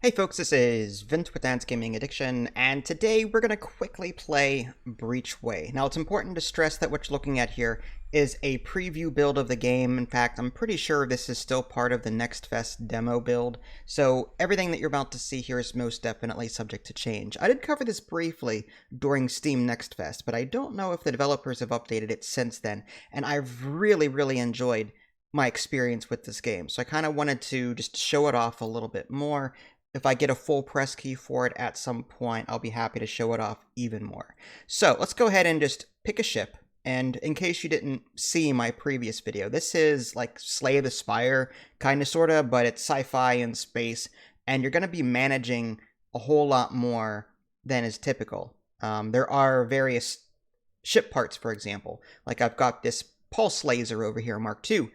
Hey folks, this is Vince with Dance Gaming Addiction, and today we're going to quickly play Breachway. Now, it's important to stress that what you're looking at here is a preview build of the game. In fact, I'm pretty sure this is still part of the Next Fest demo build, so everything that you're about to see here is most definitely subject to change. I did cover this briefly during Steam Next Fest, but I don't know if the developers have updated it since then, and I've really enjoyed my experience with this game, so I kind of wanted to just show it off a little bit more. If I get a full press key for it at some point, I'll be happy to show it off even more. So let's go ahead and just pick a ship. And in case you didn't see my previous video, this is like Slay the Spire, kind of, sort of, but it's sci-fi in space. And you're going to be managing a whole lot more than is typical. There are various ship parts, for example. Like I've got this pulse laser over here, Mark II.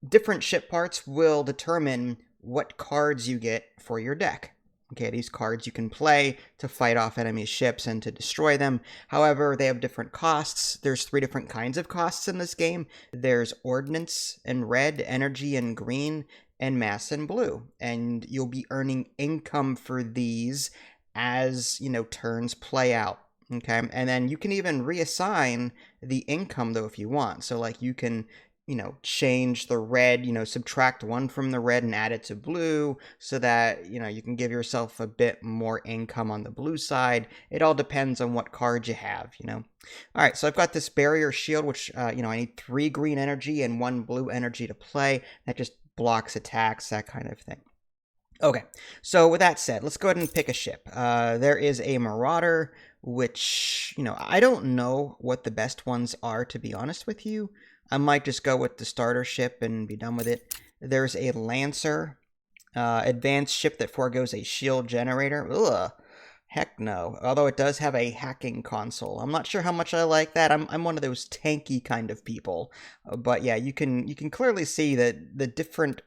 Different ship parts will determine what cards you get for your deck. Okay, these cards you can play to fight off enemy ships and to destroy them. However, they have different costs. There's 3 different kinds of costs in this game. There's ordnance in red, energy in green, and mass in blue. And you'll be earning income for these as, turns play out. Okay, and then you can even reassign the income, though, if you want. So, like, you can change the red, subtract 1 from the red and add it to blue so that, you can give yourself a bit more income on the blue side. It all depends on what card you have, All right, so I've got this barrier shield, which, I need 3 green energy and 1 blue energy to play. That just blocks attacks, that kind of thing. Okay, so with that said, let's go ahead and pick a ship. There is a Marauder, which, I don't know what the best ones are, to be honest with you. I might just go with the starter ship and be done with it. There's a Lancer, advanced ship that forgoes a shield generator. Ugh, heck no. Although it does have a hacking console. I'm not sure how much I like that. I'm one of those tanky kind of people. But yeah, you can clearly see that the different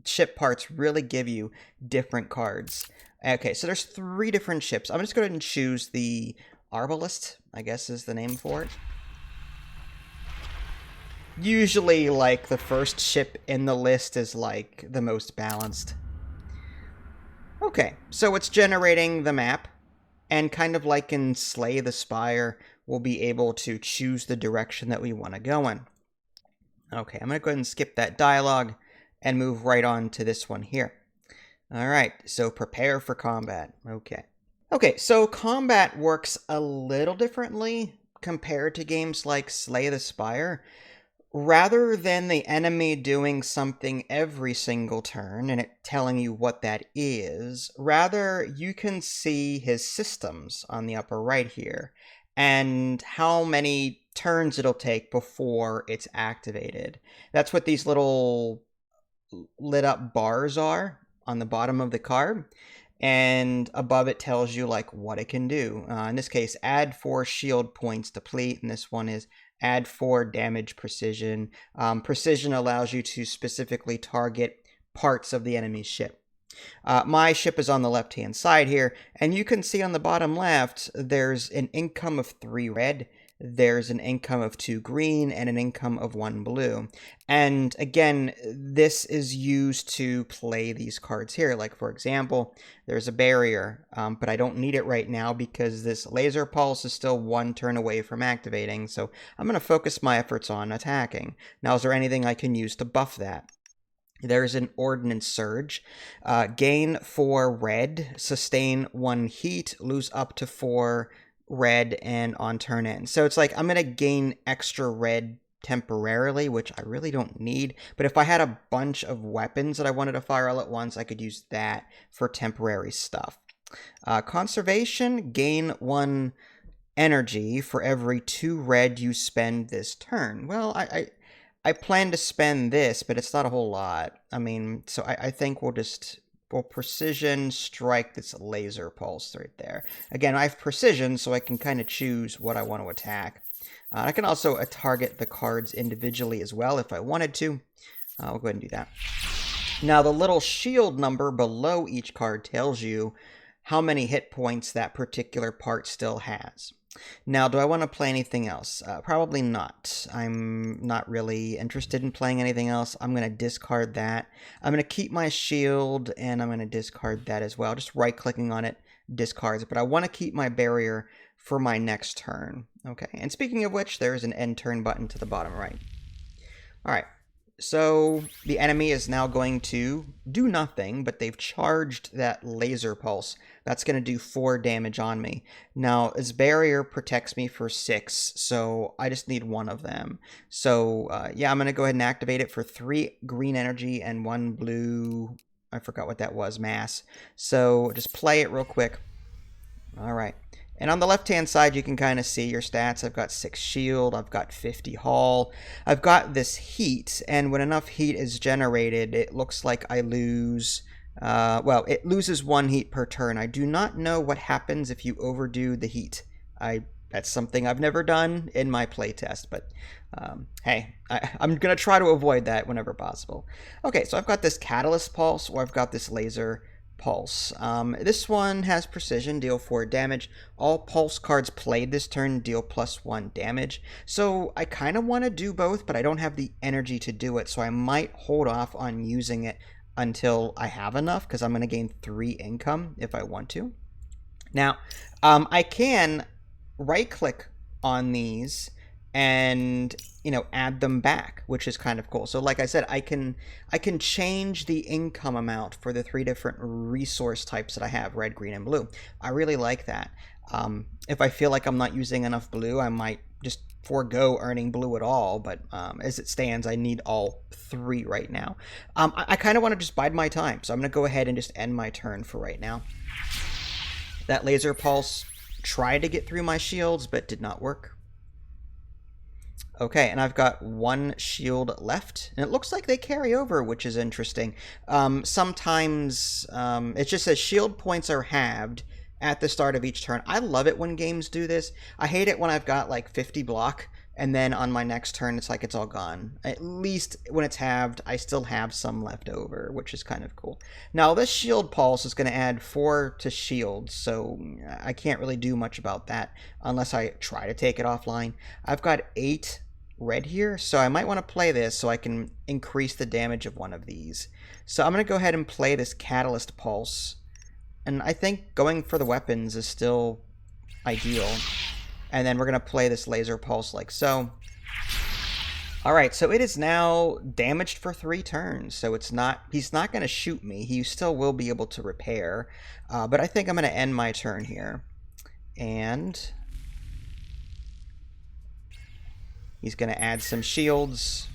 ship parts really give you different cards. Okay, so there's 3 different ships. I'm just going to choose the Arbalist, I guess is the name for it. Usually, like, the first ship in the list is, like, the most balanced. Okay, so it's generating the map, and kind of like in Slay the Spire, we'll be able to choose the direction that we want to go in. Okay, I'm going to go ahead and skip that dialogue and move right on to this one here. Alright, so prepare for combat. Okay, so combat works a little differently compared to games like Slay the Spire. Rather than the enemy doing something every single turn and it telling you what that is, rather you can see his systems on the upper right here and how many turns it'll take before it's activated. That's what these little lit up bars are on the bottom of the card. And above it tells you like what it can do. In this case, add 4 shield points deplete, and this one is add 4 damage precision. Precision allows you to specifically target parts of the enemy's ship. My ship is on the left-hand side here, and you can see on the bottom left, there's an income of 3 red, there's an income of 2 green, and an income of 1 blue. And again, this is used to play these cards here. Like, for example, there's a barrier, but I don't need it right now because this laser pulse is still 1 turn away from activating, so I'm going to focus my efforts on attacking. Now, is there anything I can use to buff that? There's an Ordnance Surge. Gain 4 red, sustain 1 heat, lose up to 4 red, and on turn end. So it's like I'm going to gain extra red temporarily, which I really don't need. But if I had a bunch of weapons that I wanted to fire all at once, I could use that for temporary stuff. Conservation, gain 1 energy for every 2 red you spend this turn. Well, I plan to spend this, but it's not a whole lot. I mean, so I think we'll precision strike this laser pulse right there. Again, I have precision, so I can kind of choose what I want to attack. I can also target the cards individually as well if I wanted to. We'll go ahead and do that. Now, the little shield number below each card tells you how many hit points that particular part still has. Now, do I want to play anything else? Probably not. I'm not really interested in playing anything else. I'm going to discard that. I'm going to keep my shield, and I'm going to discard that as well. Just right-clicking on it discards it. But I want to keep my barrier for my next turn. Okay, and speaking of which, there's an end turn button to the bottom right. All right. So the enemy is now going to do nothing, but they've charged that laser pulse. That's going to do 4 damage on me. Now, his barrier protects me for 6, so I just need 1 of them. So, yeah, I'm going to go ahead and activate it for 3 green energy and 1 blue, I forgot what that was, mass. So just play it real quick. All right. And on the left-hand side, you can kind of see your stats. I've got 6 shield, I've got 50 hull, I've got this heat, and when enough heat is generated, it looks like I lose, well, it loses 1 heat per turn. I do not know what happens if you overdo the heat. That's something I've never done in my playtest, but hey, I'm going to try to avoid that whenever possible. Okay, so I've got this Catalyst Pulse, or I've got this Laser Pulse. This one has precision, deal 4 damage. All pulse cards played this turn deal +1 damage. So I kind of want to do both, but I don't have the energy to do it, so I might hold off on using it until I have enough, because I'm going to gain 3 income if I want to. Now, I can right-click on these and, you know, add them back, which is kind of cool. So like I said, I can change the income amount for the 3 different resource types that I have, red, green, and blue. I really like that. If I feel like I'm not using enough blue, I might just forego earning blue at all, but as it stands, I need all 3 right now. I kind of want to just bide my time, so I'm going to go ahead and just end my turn for right now. That laser pulse tried to get through my shields, but did not work. Okay, and I've got 1 shield left, and it looks like they carry over, which is interesting. Sometimes it just says shield points are halved at the start of each turn. I love it when games do this. I hate it when I've got like 50 block, and then on my next turn, it's like it's all gone. At least when it's halved, I still have some left over, which is kind of cool. Now, this shield pulse is going to add 4 to shields, so I can't really do much about that unless I try to take it offline. I've got 8 red here, so I might want to play this so I can increase the damage of one of these. So I'm going to go ahead and play this Catalyst Pulse, and I think going for the weapons is still ideal. And then we're going to play this Laser Pulse like so. Alright, so it is now damaged for 3 turns, so he's not going to shoot me. He still will be able to repair, but I think I'm going to end my turn here. And he's going to add some shields.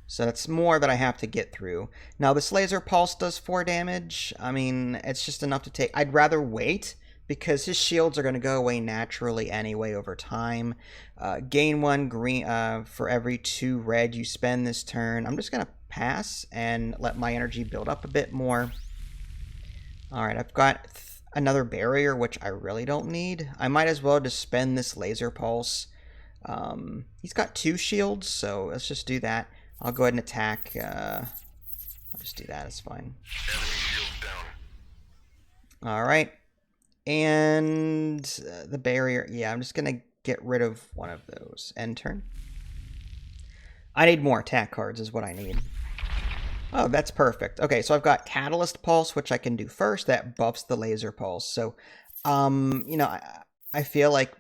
So that's more that I have to get through. Now, this Laser Pulse does 4 damage. I mean, it's just enough to take. I'd rather wait, because his shields are going to go away naturally anyway over time. Gain 1 green for every 2 red you spend this turn. I'm just going to pass and let my energy build up a bit more. Alright, I've got another barrier, which I really don't need. I might as well just spend this Laser Pulse. He's got 2 shields, so let's just do that. I'll go ahead and attack. I'll just do that, it's fine. Alright. And the barrier, yeah, I'm just going to get rid of one of those. End turn. I need more attack cards is what I need. Oh, that's perfect. Okay, so I've got Catalyst Pulse, which I can do first. That buffs the Laser Pulse. So, you know, I feel like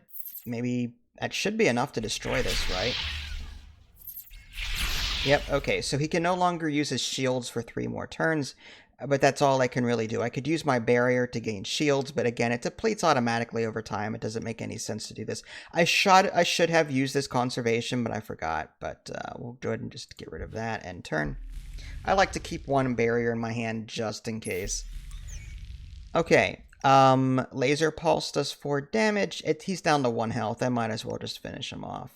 maybe that should be enough to destroy this, right? Yep, okay, so he can no longer use his shields for 3 more turns, but that's all I can really do. I could use my barrier to gain shields, but again, it depletes automatically over time. It doesn't make any sense to do this. I should have used this conservation, but I forgot, but we'll go ahead and just get rid of that. End turn. I like to keep 1 barrier in my hand just in case. Okay, Laser Pulse does 4 damage. He's down to 1 health. I might as well just finish him off.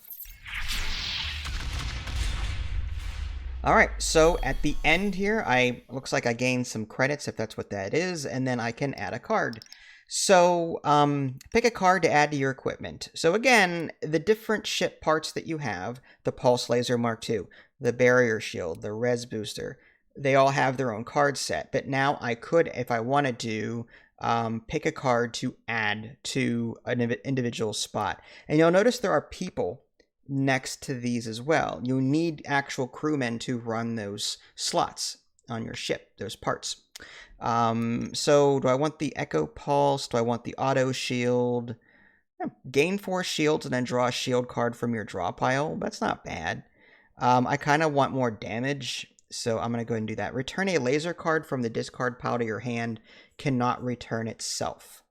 Alright, so at the end here, looks like I gained some credits, if that's what that is, and then I can add a card. So, pick a card to add to your equipment. So again, the different ship parts that you have, the Pulse Laser Mark II, the Barrier Shield, the Res Booster, they all have their own card set. But now I could, if I wanted to, pick a card to add to an individual spot. And you'll notice there are people next to these as well. You need actual crewmen to run those slots on your ship, those parts. So do I want the Echo Pulse? Do I want the Auto Shield? Yeah, gain 4 shields and then draw a shield card from your draw pile. That's not bad. I kind of want more damage, so I'm going to go ahead and do that. Return a laser card from the discard pile to your hand. Cannot return itself.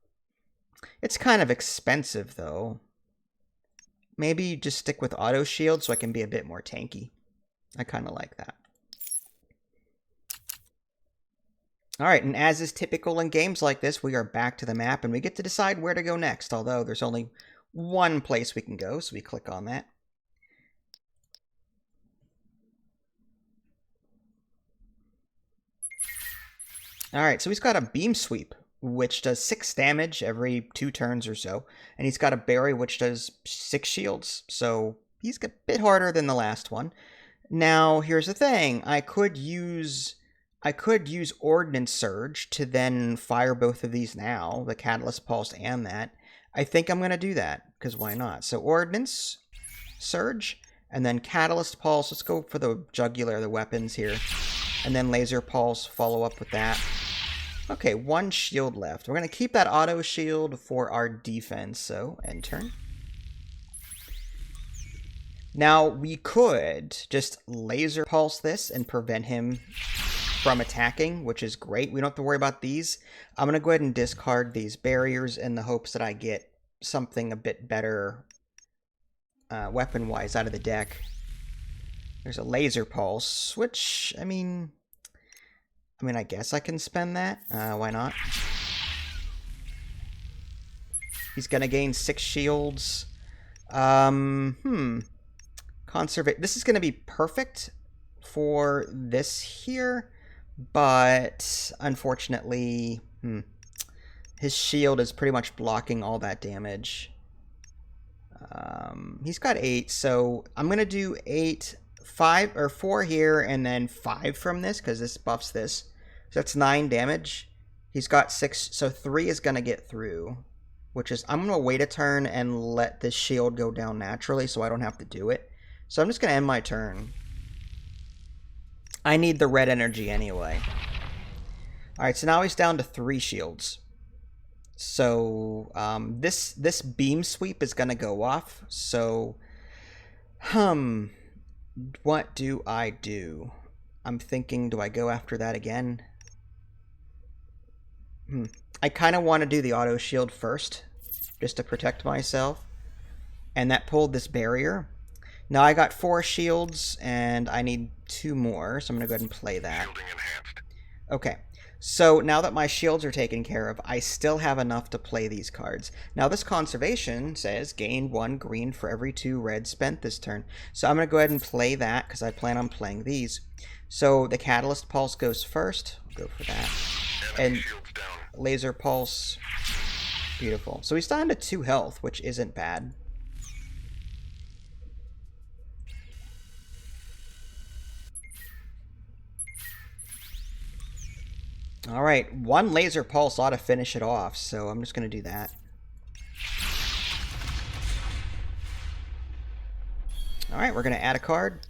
It's kind of expensive, though. Maybe just stick with Auto Shield so I can be a bit more tanky. I kind of like that. Alright, and as is typical in games like this, we are back to the map, and we get to decide where to go next, although there's only one place we can go, so we click on that. Alright, so he's got a Beam Sweep, which does 6 damage every 2 turns or so, and he's got a Berry, which does 6 shields, so he's a bit harder than the last one. Now, here's the thing, I could use Ordnance Surge to then fire both of these now, the Catalyst Pulse and that. I think I'm going to do that, because why not? So Ordnance Surge, and then Catalyst Pulse. Let's go for the jugular, the weapons here. And then Laser Pulse, follow up with that. Okay, 1 shield left. We're going to keep that Auto Shield for our defense, so end turn. Now, we could just Laser Pulse this and prevent him from attacking, which is great. We don't have to worry about these. I'm going to go ahead and discard these barriers in the hopes that I get something a bit better weapon-wise out of the deck. There's a Laser Pulse, which, I mean, I guess I can spend that. Why not? He's going to gain 6 shields. Conservate. This is going to be perfect for this here. But, unfortunately, his shield is pretty much blocking all that damage. He's got 8, so I'm going to do 4 here, and then 5 from this, because this buffs this. So that's 9 damage. He's got 6, so 3 is going to get through. Which is, I'm going to wait a turn and let this shield go down naturally, so I don't have to do it. So I'm just going to end my turn. I need the red energy anyway. Alright, so now he's down to 3 shields. So, this Beam Sweep is going to go off. So, what do I do? I'm thinking, do I go after that again? I kind of want to do the Auto Shield first, just to protect myself. And that pulled this barrier. Now I got 4 shields, and I need 2 more, so I'm going to go ahead and play that. Okay, so now that my shields are taken care of, I still have enough to play these cards. Now this conservation says gain 1 green for every 2 red spent this turn. So I'm going to go ahead and play that, because I plan on playing these. So the Catalyst Pulse goes first. I'll go for that. And Laser Pulse. Beautiful. So he's down to 2 health, which isn't bad. Alright, 1 Laser Pulse ought to finish it off, so I'm just going to do that. Alright, we're going to add a card.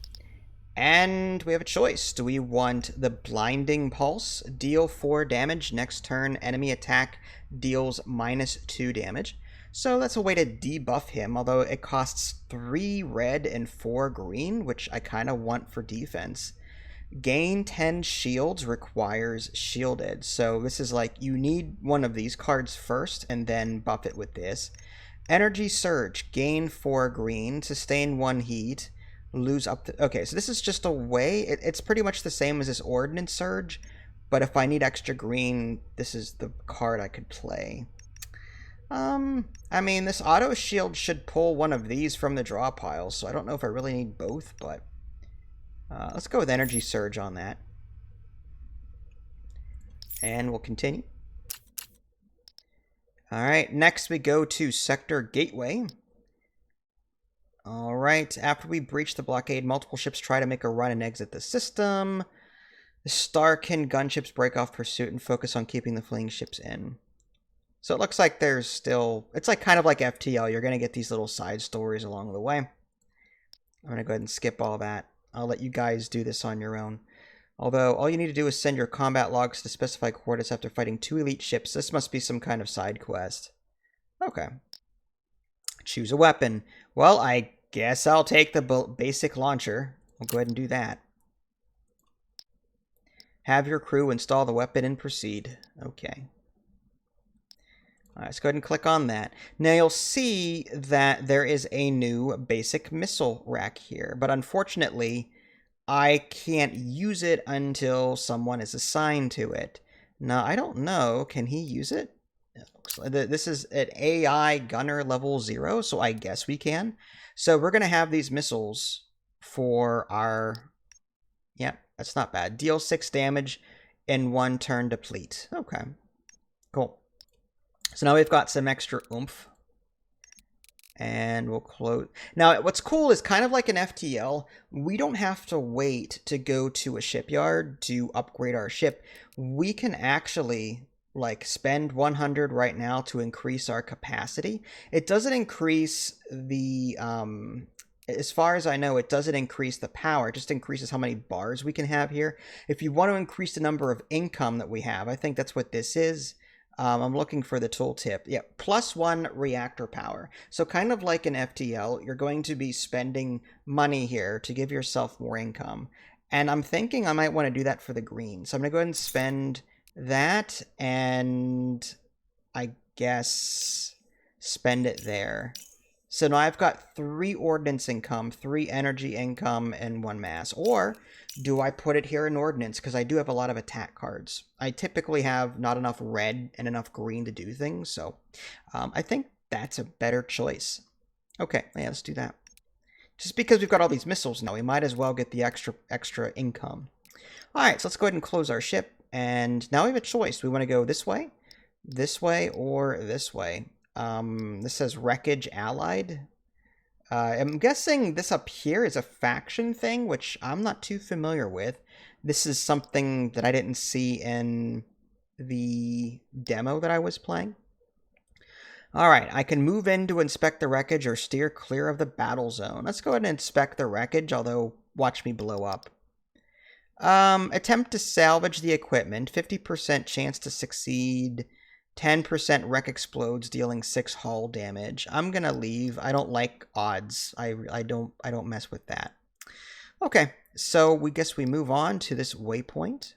And we have a choice. Do we want the Blinding Pulse? Deal 4 damage. Next turn, enemy attack deals -2 damage. So that's a way to debuff him, although it costs 3 red and 4 green, which I kind of want for defense. Gain 10 shields requires shielded. So this is like, you need one of these cards first and then buff it with this. Energy Surge. Gain 4 green. Sustain 1 heat. Lose up to... Okay, so this is just a way... It's pretty much the same as this Ordnance Surge. But if I need extra green, this is the card I could play. I mean, this Auto Shield should pull one of these from the draw pile. So I don't know if I really need both, but... let's go with Energy Surge on that. And we'll continue. Alright, next we go to Sector Gateway. Alright, after we breach the blockade, multiple ships try to make a run and exit the system. The Starkin gunships break off pursuit and focus on keeping the fleeing ships in. So it looks like there's still, it's like kind of like FTL. You're going to get these little side stories along the way. I'm going to go ahead and skip all that. I'll let you guys do this on your own. Although, all you need to do is send your combat logs to specified coordinates after fighting 2 elite ships. This must be some kind of side quest. Okay. Choose a weapon. Well, I guess I'll take the basic launcher. I'll go ahead and do that. Have your crew install the weapon and proceed. Okay. Alright, let's go ahead and click on that. Now you'll see that there is a new basic missile rack here, but unfortunately, I can't use it until someone is assigned to it. Now, I don't know, can he use it? This is at AI Gunner level 0, so I guess we can. So we're going to have these missiles for our... Yeah, that's not bad. Deal 6 damage in 1 turn deplete. Okay, cool. So now we've got some extra oomph. And we'll close. Now, what's cool is kind of like an FTL, we don't have to wait to go to a shipyard to upgrade our ship. We can actually, like, spend 100 right now to increase our capacity. It doesn't increase the, as far as I know, it doesn't increase the power. It just increases how many bars we can have here. If you want to increase the number of income that we have, I think that's what this is. I'm looking for the tooltip. Yeah, +1 reactor power. So kind of like an FTL, you're going to be spending money here to give yourself more income. And I'm thinking I might want to do that for the green. So I'm going to go ahead and spend that and I guess spend it there. So now I've got 3 ordnance income, 3 energy income, and 1 mass. Or do I put it here in ordnance? Because I do have a lot of attack cards. I typically have not enough red and enough green to do things. So I think that's a better choice. Okay, yeah, let's do that. Just because we've got all these missiles now, we might as well get the extra income. All right, so let's go ahead and close our ship. And now we have a choice. We want to go this way, or this way. This says Wreckage Allied. I'm guessing this up here is a faction thing, which I'm not too familiar with. This is something that I didn't see in the demo that I was playing. Alright, I can move in to inspect the wreckage or steer clear of the battle zone. Let's go ahead and inspect the wreckage, although watch me blow up. Attempt to salvage the equipment, 50% chance to succeed, 10% wreck explodes, dealing 6 hull damage. I'm gonna leave. I don't like odds. I don't mess with that. Okay, so we guess we move on to this waypoint.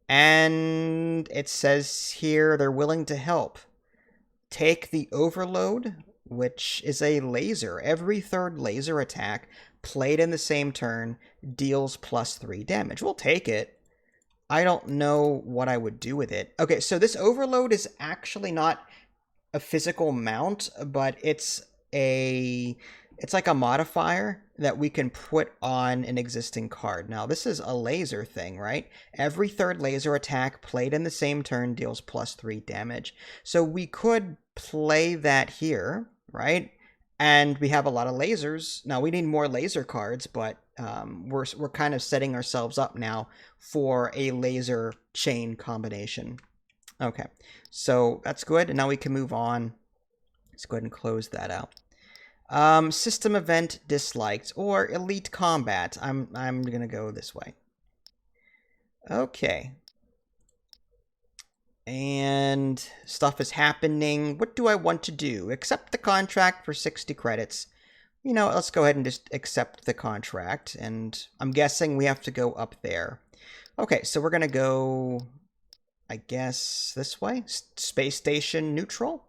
And it says here they're willing to help. Take the overload, which is a laser. Every 3rd laser attack played in the same turn deals +3 damage. We'll take it. I don't know what I would do with it. Okay, so this overload is actually not a physical mount, but it's like a modifier that we can put on an existing card. Now, this is a laser thing, right? Every 3rd laser attack played in the same turn deals +3 damage. So we could play that here, right? And we have a lot of lasers. Now, we need more laser cards, but we're kind of setting ourselves up now for a laser chain combination. Okay, so that's good. And now we can move on. Let's go ahead and close that out. System event disliked or elite combat. I'm gonna go this way. Okay. And stuff is happening. What do I want to do? Accept the contract for 60 credits. You know, let's go ahead and just accept the contract. And I'm guessing we have to go up there. Okay, so we're going to go, I guess, this way. Space station neutral.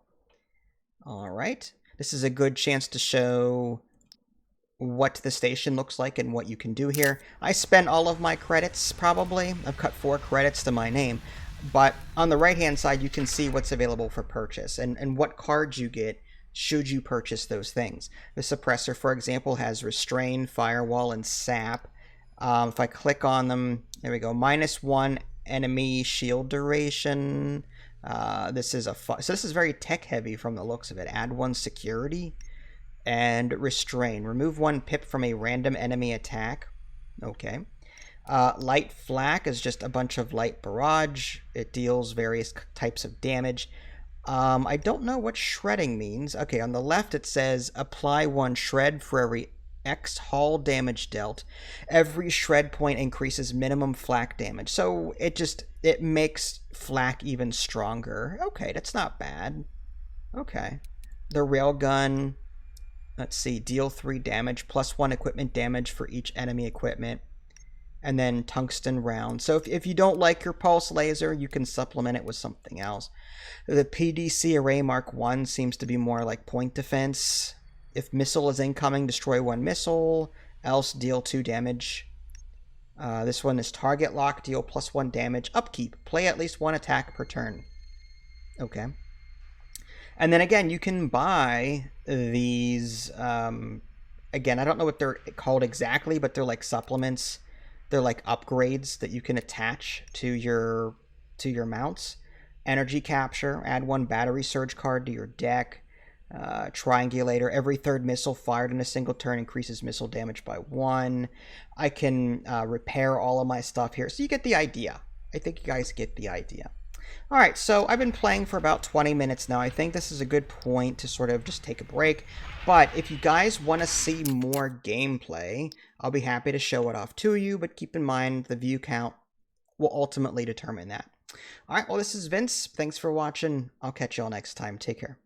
All right. This is a good chance to show what the station looks like and what you can do here. I spent all of my credits, probably. I've cut 4 credits to my name. But on the right-hand side, you can see what's available for purchase and what cards you get should you purchase those things. The suppressor, for example, has Restrain, Firewall, and Sap. If I click on them, there we go. -1 enemy shield duration. This is so this is very tech-heavy from the looks of it. Add 1 security and Restrain. Remove 1 pip from a random enemy attack. Okay. Light Flak is just a bunch of light barrage. It deals various types of damage. I don't know what shredding means. Okay, on the left it says apply 1 shred for every X hull damage dealt. Every shred point increases minimum flak damage. So it makes flak even stronger. Okay, that's not bad. Okay. The railgun, let's see, deal 3 damage, plus 1 equipment damage for each enemy equipment. And then tungsten round. So if you don't like your pulse laser, you can supplement it with something else. The PDC array Mark 1 seems to be more like point defense. If missile is incoming, destroy 1 missile, else deal 2 damage. This one is target lock, deal plus 1 damage. Upkeep, play at least 1 attack per turn. Okay. And then again, you can buy these, again, I don't know what they're called exactly, but they're like supplements. They're like upgrades that you can attach to your mounts. Energy capture, add 1 battery surge card to your deck. Triangulator, every 3rd missile fired in a single turn increases missile damage by 1. I can repair all of my stuff here. So you get the idea. I think you guys get the idea. All right, so I've been playing for about 20 minutes now. I think this is a good point to sort of just take a break. But if you guys want to see more gameplay, I'll be happy to show it off to you. But keep in mind, the view count will ultimately determine that. All right, well, this is Vince. Thanks for watching. I'll catch you all next time. Take care.